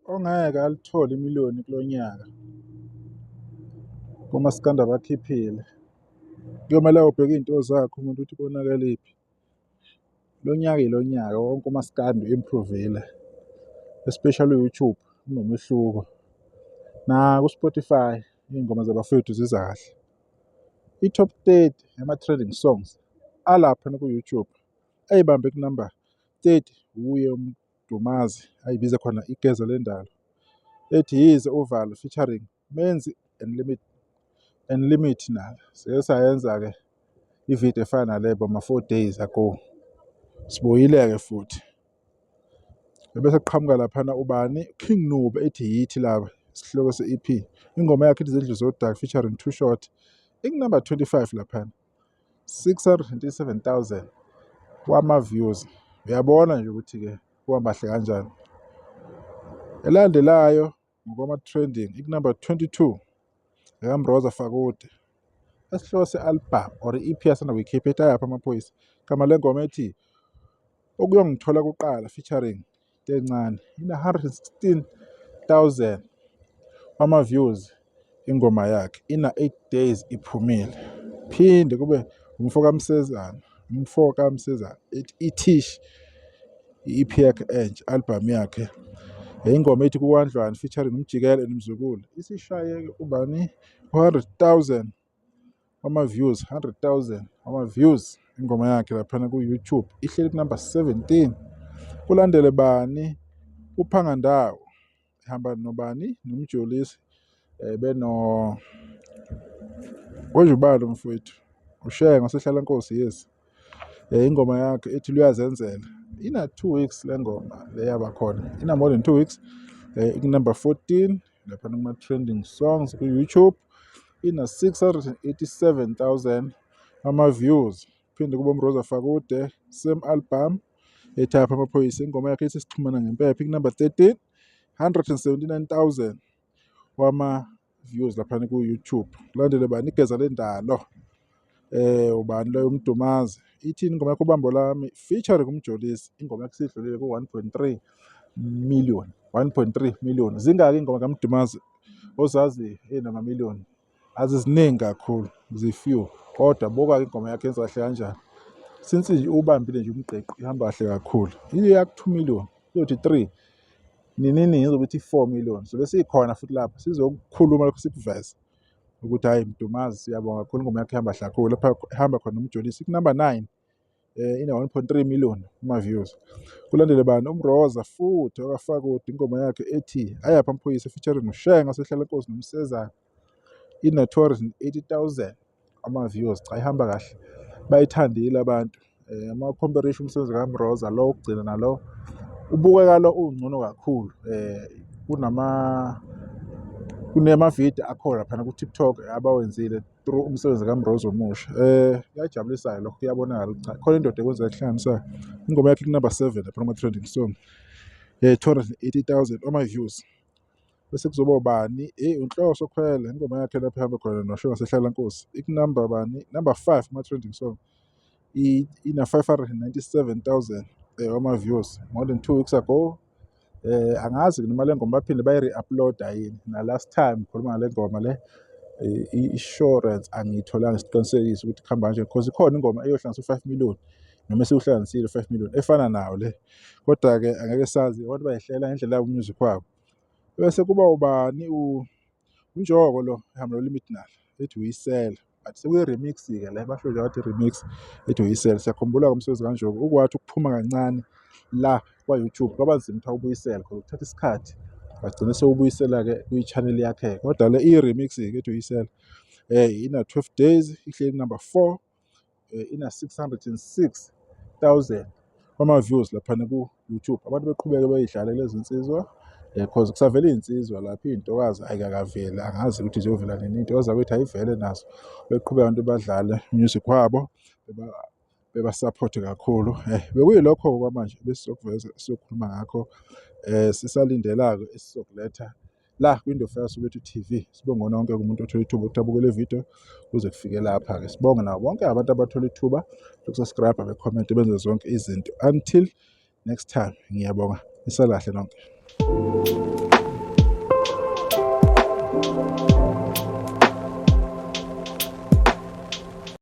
ongeke alithole imiliyoni kulo nyaka kumaskandi abakhiphile. Kuyomele ubheke iy'nto zakho umuntu ukuthi konakelephi. Lo nyaka ilo nyaka wonke umaskandi u-improve-ile, especially u-YouTube unomehluko. Na ku-Spotify iy'ngoma zabafowethu ziza kahle. I-top 30 yama-trending songs alaphana ku-YouTube ayibambe kunamba 30 uye uMdumazi ayibiza khona igeza lendalo, ethi yize uvalo featuring Menzi and Limit nalo. Sike sayenza-ke ividiyo efana nalebo 4 days ago. Sibuyile-ke futhi. Bese kuqhamuka laphana ubani? King Nube ethi yithi laba isihloko se-EP. Ingoma yakhe ithi Izindlu Zodaka featuring Too Short. Ikunumber 25 laphana. 637,000 wama-views. Uyabona nje ukuthi-ke kuhamba kahle kanjani. Elandelayo ngokwama-trending ikunumber 22 ekamroza Fakude. Esihloko se-album or i-EP yasanda kuyikhipha ethi ayaphi amaphoyisa. Igama lengoma ethi Okuyongithola kuqala featuring Tencane. Ina 116,000 wama-views ingoma yakhe. Ina 8 days iphumile. Phinde kube umfo kaMsezana. Ithish i-EP yakhe entsha, album yakhe. Ingoma ethi kuWandlwane featuring uMjikelo Mzukulu. Isishaye ubani 100,000 wama-views, 100,000 wama-views ingoma yakhe laphana ku-YouTube. Ihleli kunumber 17. Kulandele bani? uPhangandawo. Ihamba nobani? Nomjolisi. Beno Wejubalo mfowethu. Ushenga wasehlalankosi yes. Ingoma yakhe ethi Luyazenzela. Ina 2 weeks le ngoma leyaba khona. Ina more than 2 weeks. Ikunumber 14 laphana kuma-trending songs ku-YouTube. Ina 687,000 ama-views. Phinde kube uMroza Fakude, same album. Ethapha amaphoyisa ingoma yakhe ethi Sixhumana Ngempepho. Ikunumber 13. 179,000 wama-views laphana ku-YouTube. Kulandele bani? Igeza lendalo. Ubani loyo uMdumazi. Ithini ingoma yakho Ubambo Lami featuring uMjolisi. Ingoma yakhe sidlulile ku-1.3 million. 1.3 million. Zingaki ingoma kaMdumazi ozazi nama-million? Aziziningi kakhulu, zi-few. Kodwa buka ingoma yakhe yenza kahle kanjani. Since nje ubambile nje umqeqo ihamba kahle kakhulu. Ile yakhe 2 million, iyothi 3. Nini izobe ithi 4 million. So bese ikhona futhi lapha sizokukhuluma lokho sikuveze ukuthi hayi Mdumazi siyabonga kakhulu ingoma yakhe ihamba kakhulu. Lapha ihamba khona uMjolisi. Ikunumber 9. Ina 1.3 million ama-views. Kulandele bani? uMroza futhi okaFakude ingoma yakhe ethi ayaphi amaphoyisa featuring uShenga wasehlalankosi noMsezana. Ina 280,000 ama-views. Cha ihamba kahle. Bayithandile abantu. Ama-comparison umsebenzi kaMroza lo ukugcina nalo ubukeka lo ungcono kakhulu. Kunamavidiyo akhona phana ku-TikTok abawenzile through umsebenzi kaMroza omusha. Kuyajabulisayo lokho kuyabonakala ukuthi khona indoda ekwenza kuhlanganisayo. Ingoma yakhe ikunumber 7 lapha kuma-trending song. 280,000 ama-views. Bese kuzoba ubani? Unhloso Khwele ingoma yakhe lapha ihamba khona noShenga wasehlalankosi. Ikunumber bani? Number 5 kuma-trending song. Ina 597,000 wama-views more than 2 weeks ago. Angazi noma le ngoma baphinde bayi-re-uploada yini. Na last time ngikhuluma ngale ngoma le i-insurance angiyitholanga isiqinisekiso ukuthi kuhamba kanjani because ikhona ingoma eyohlanganisa u-5 million noma esewuhlanganisile 5 million efana nawo le. Kodwa-ke angeke sazi abantu bayihlela ngendlela yabo umusic wabo. Bese kuba ubani? uNjoko lo ehamba no-Limit nalo ethi Uyisela. But sekuyi-remix-ke le basho nje bathi remix ethi Uyisela. Siyakhumbula umsebenzi kaNjoko ukwathi ukuphuma kancane la kwa-YouTube kwaba nzima ukuthi awubuyisele because kuthatha isikhathi. Bagcine sewubuyisela-ke kwi-channel yakhe. Kodwa le i-remix-ke ethi Uyisela. Ina 12 days ihleli number 4. Ina 606,000 wama-views laphana ku-YouTube. Abantu beqhubeke bayidlale lezi nsizwa because kusavela iy'nsizwa lapha iy'ntokazi ayikakaveli. Angazi ukuthi ziyovela nini. Iy'ntokazi zakwethu ayivele nazo. Beqhubeka abantu badlale music wabo bebasupport kakhulu. Bekuyilokho kwamanje besizokuveza sizokhuluma ngakho. Sisalindela-ke esizokuletha la kwindofela Soweto TV. Sibonge wonke umuntu othola ithuba ukuthi abuke le video kuze kufike lapha-ke. Sibonge nabo bonke abantu abathola ithuba lokusubscribe becomment benze zonke izinto. Until next time, ngiyabonga. Nisalahle nonke.